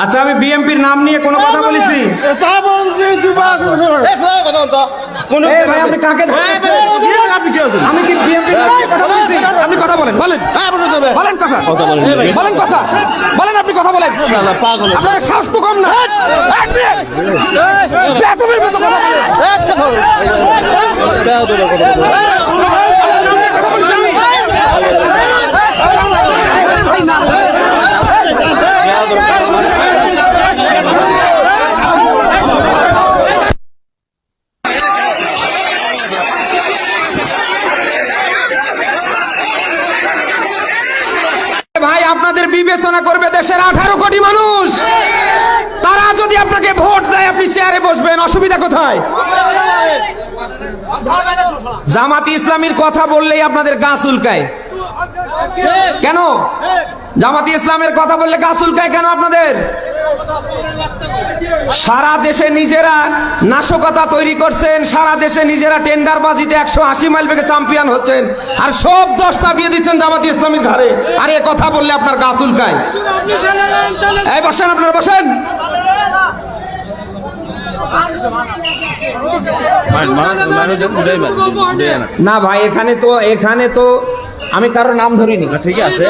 আচ্ছা, আমি বিএনপির নাম নিয়ে কোনো কথা বলেছি? ভাই, আপনি কাকে আমি কি বিএনপির নাম নিয়ে কথা বলেছি? আপনি কথা বলেন, বলেন বলেন কথা বলেন কথা বলেন, আপনি কথা বলেন। আপনার সাহস তো কম না। বেয়াদবির মতো কথা ভাই, আপনাদের বিবেচনা করবে দেশের 18 কোটি মানুষ। তারা যদি আপনাকে ভোট দেয়, আপনি চেয়ারে বসবেন, অসুবিধা কোথায়? জামাতি ইসলামীর কথা বললেই আপনাদের গা চুলকায় কেন? জামাতি ইসলামের কথা বললে গা চুলকায় কেন আপনাদের? সারা দেশে নিজেরা নাশকতা তৈরি করছেন, সারা দেশে নিজেরা টেন্ডারবাজিতে 180 মাইল বেগে চ্যাম্পিয়ন হচ্ছেন, আর সব দোষ চাপিয়ে দিচ্ছেন জামাতি ইসলামীর ঘাড়ে। আর এ কথা বললে আপনার গা চুলকায়। এই বসেন, আপনারা বসেন। না ভাই, এখানে তো আমি কারোর নাম ধরিনি। ঠিক আছে।